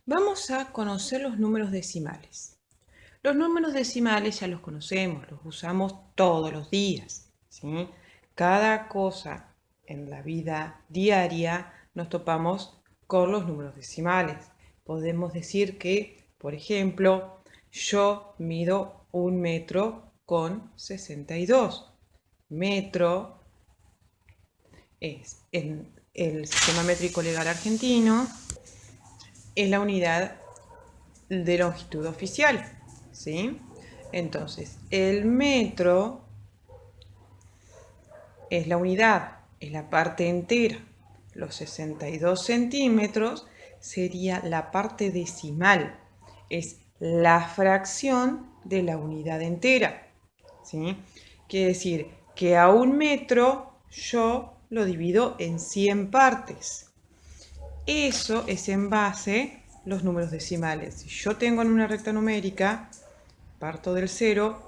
Vamos a conocer los números decimales. Los números decimales ya los conocemos, los usamos todos los días, ¿sí? Cada cosa en la vida diaria nos topamos con los números decimales. Podemos decir que, por ejemplo, yo mido 1,62 m. Metro es en el sistema métrico legal argentino, es la unidad de longitud oficial, ¿sí? Entonces, el metro es la unidad, es la parte entera. Los 62 centímetros sería la parte decimal, es la fracción de la unidad entera, ¿sí? Quiere decir que a 1 metro yo lo divido en 100 partes. Eso es en base a los números decimales. Si yo tengo en una recta numérica, parto del 0,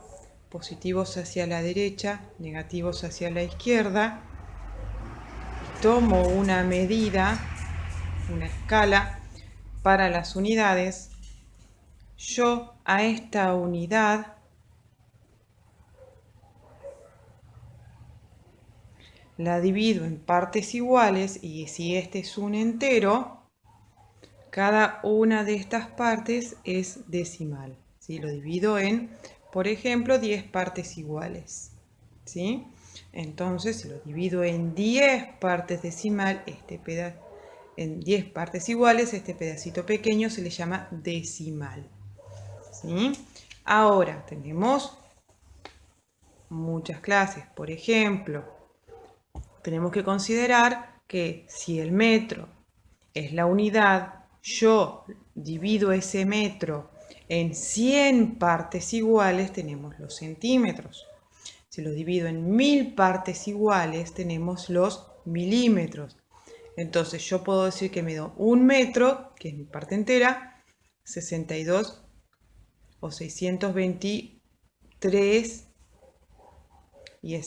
positivos hacia la derecha, negativos hacia la izquierda, tomo una medida, una escala para las unidades, yo a esta unidad la divido en partes iguales y si este es un entero, cada una de estas partes es decimal. ¿Sí? Lo divido en, por ejemplo, 10 partes iguales. ¿Sí? Entonces, si lo divido en 10 partes decimal, en 10 partes iguales, este pedacito pequeño se le llama decimal. ¿Sí? Ahora tenemos muchas clases. Por ejemplo, tenemos que considerar que si el metro es la unidad, yo divido ese metro en 100 partes iguales, tenemos los centímetros. Si lo divido en 1000 partes iguales, tenemos los milímetros. Entonces yo puedo decir que mido 1 metro, que es mi parte entera, 62 o 623, y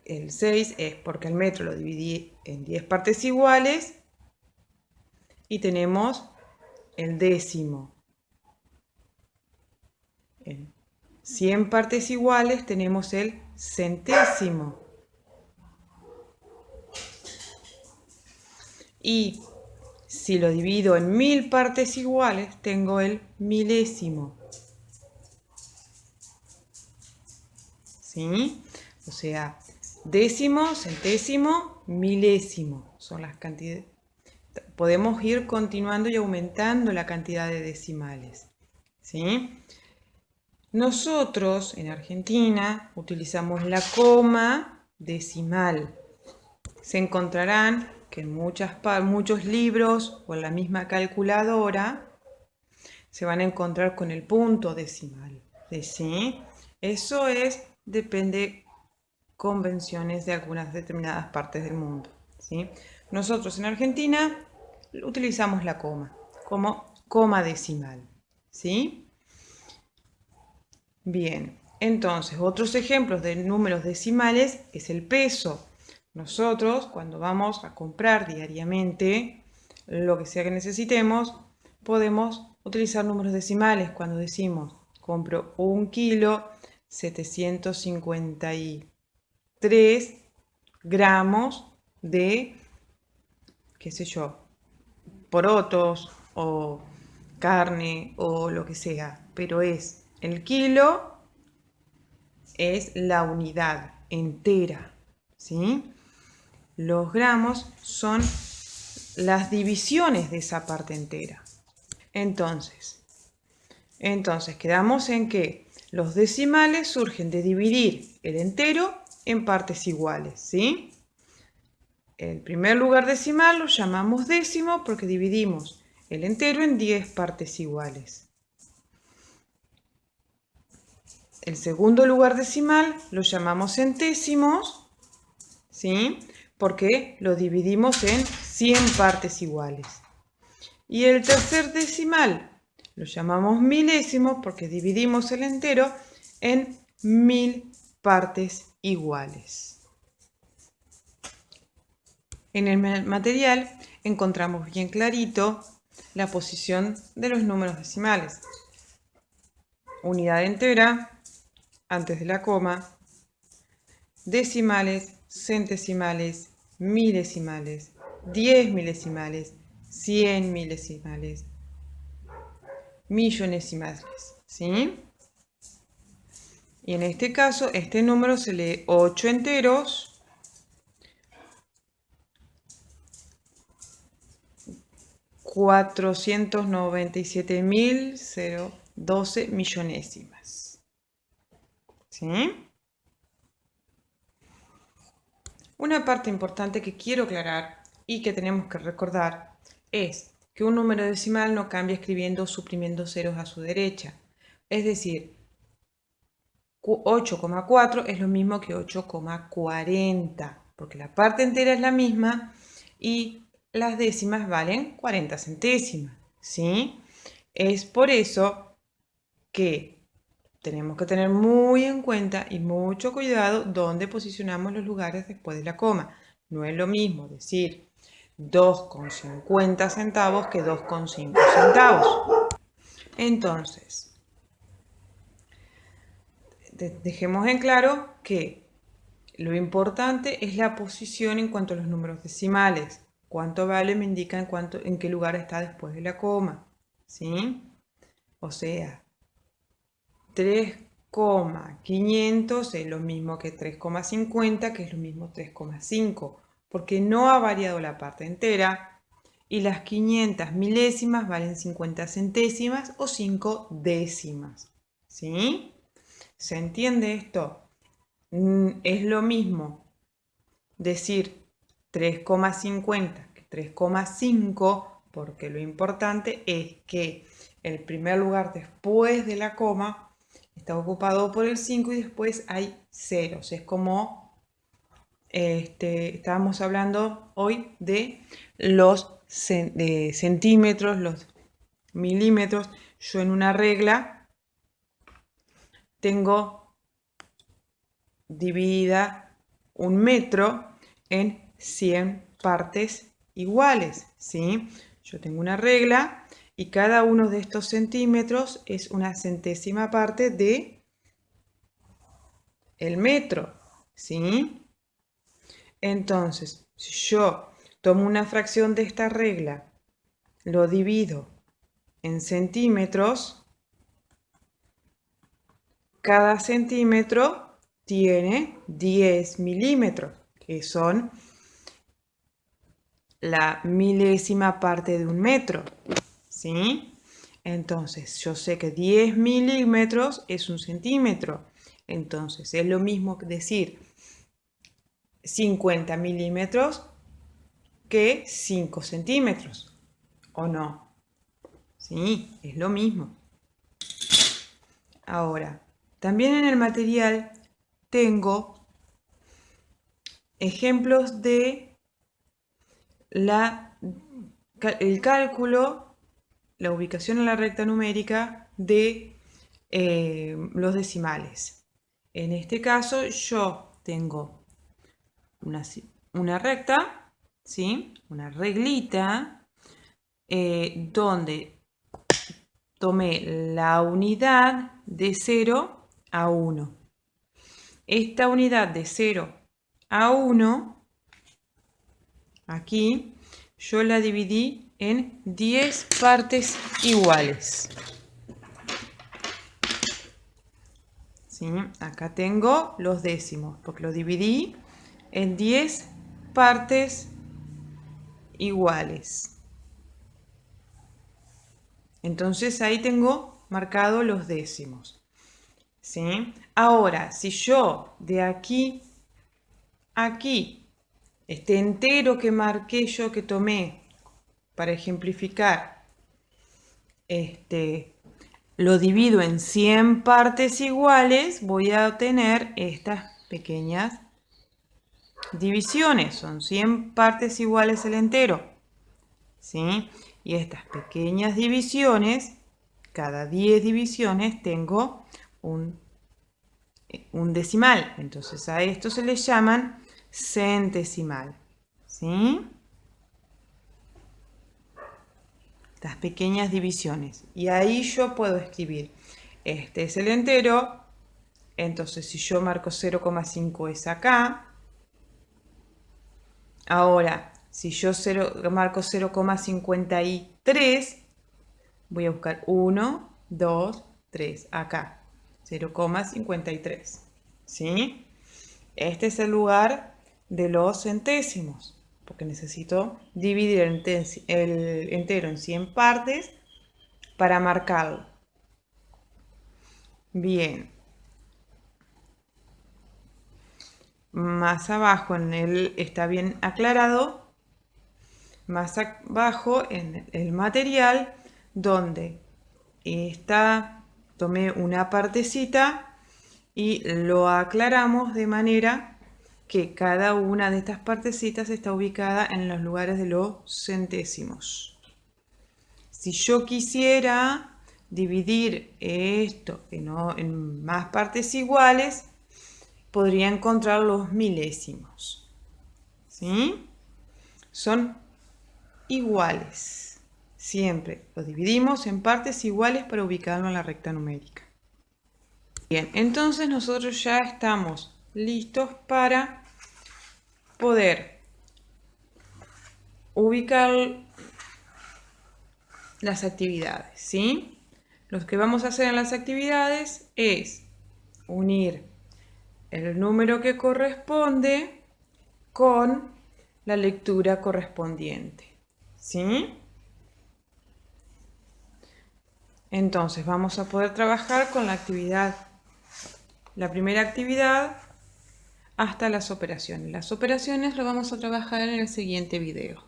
el 6 es porque el metro lo dividí en 10 partes iguales, y tenemos el décimo. En 100 partes iguales tenemos el centésimo. Y si lo divido en 1000 partes iguales, tengo el milésimo. ¿Sí? O sea, décimo, centésimo, milésimo. Son las cantidades. Podemos ir continuando y aumentando la cantidad de decimales. ¿Sí? Nosotros en Argentina utilizamos la coma decimal. Se encontrarán que en muchos libros o en la misma calculadora se van a encontrar con el punto decimal. ¿Sí? Eso depende convenciones de algunas determinadas partes del mundo. ¿Sí? Nosotros en Argentina utilizamos la coma como coma decimal. ¿Sí? Bien, entonces otros ejemplos de números decimales es el peso. Nosotros cuando vamos a comprar diariamente lo que sea que necesitemos, podemos utilizar números decimales cuando decimos compro 1 kilo 753 gramos de, qué sé yo, porotos o carne o lo que sea, pero es el kilo, es la unidad entera, ¿sí? Los gramos son las divisiones de esa parte entera. Entonces quedamos en que los decimales surgen de dividir el entero en partes iguales, ¿sí? El primer lugar decimal lo llamamos décimo porque dividimos el entero en 10 partes iguales. El segundo lugar decimal lo llamamos centésimos, ¿sí? Porque lo dividimos en 100 partes iguales. Y el tercer decimal lo llamamos milésimo porque dividimos el entero en 1000 partes iguales. En el material encontramos bien clarito la posición de los números decimales. Unidad entera, antes de la coma, decimales, centesimales, milesimales, 10 milesimales, 100 milesimales, millonesimales, ¿sí? Y en este caso, este número se lee 8 enteros, 497.012 millonésimas, ¿sí? Una parte importante que quiero aclarar y que tenemos que recordar es que un número decimal no cambia escribiendo o suprimiendo ceros a su derecha. Es decir, 8,4 es lo mismo que 8,40, porque la parte entera es la misma y las décimas valen 40 centésimas, ¿sí? Es por eso que tenemos que tener muy en cuenta y mucho cuidado dónde posicionamos los lugares después de la coma. No es lo mismo decir 2,50 centavos que 2,5 centavos. Entonces, dejemos en claro que lo importante es la posición en cuanto a los números decimales. Cuánto vale me indica en qué lugar está después de la coma, ¿sí? O sea, 3,500 es lo mismo que 3,50, que es lo mismo 3,5, porque no ha variado la parte entera y las 500 milésimas valen 50 centésimas o 5 décimas, ¿sí? ¿Se entiende esto? Es lo mismo decir 3,50 que 3,5, porque lo importante es que el primer lugar después de la coma está ocupado por el 5 y después hay ceros. Es como estábamos hablando hoy de los centímetros, los milímetros. Yo en una regla tengo dividida un metro en 100 partes iguales, ¿sí? Yo tengo una regla y cada uno de estos centímetros es una centésima parte de el metro, ¿sí? Entonces, si yo tomo una fracción de esta regla, lo divido en centímetros, cada centímetro tiene 10 milímetros, que son la milésima parte de un metro, ¿sí? Entonces, yo sé que 10 milímetros es un centímetro. Entonces, es lo mismo que decir 50 milímetros que 5 centímetros, ¿o no? Sí, es lo mismo. Ahora, también en el material tengo ejemplos de el cálculo, la ubicación en la recta numérica de los decimales. En este caso yo tengo una recta, ¿sí? Una reglita, donde tomé la unidad de 0 a 1. Esta unidad de 0 a 1, aquí, yo la dividí en 10 partes iguales. ¿Sí? Acá tengo los décimos, porque lo dividí en 10 partes iguales. Entonces ahí tengo marcado los décimos, ¿sí? Ahora, si yo de aquí a aquí, este entero que marqué yo, que tomé para ejemplificar, lo divido en 100 partes iguales, voy a obtener estas pequeñas divisiones. Son 100 partes iguales el entero, ¿sí? Y estas pequeñas divisiones, cada 10 divisiones tengo un decimal. Entonces a esto se le llaman centesimal, ¿sí? estas pequeñas divisiones. Y ahí yo puedo escribir, este es el entero, entonces si yo marco 0,5 es acá. Ahora, si yo marco 0,53, voy a buscar 1, 2, 3, acá, 0,53, ¿sí? Este es el lugar de los centésimos, porque necesito dividir el entero en 100 partes para marcarlo. Bien. Más abajo está bien aclarado, más abajo en el material donde tomé una partecita y lo aclaramos de manera que cada una de estas partecitas está ubicada en los lugares de los centésimos. Si yo quisiera dividir esto en más partes iguales, podría encontrar los milésimos, ¿sí? Son iguales. Siempre los dividimos en partes iguales para ubicarlo en la recta numérica. Bien, entonces nosotros ya estamos listos para poder ubicar las actividades, ¿sí? Lo que vamos a hacer en las actividades es unir el número que corresponde con la lectura correspondiente, ¿sí? Entonces vamos a poder trabajar con la primera actividad hasta las operaciones. Las operaciones lo vamos a trabajar en el siguiente video.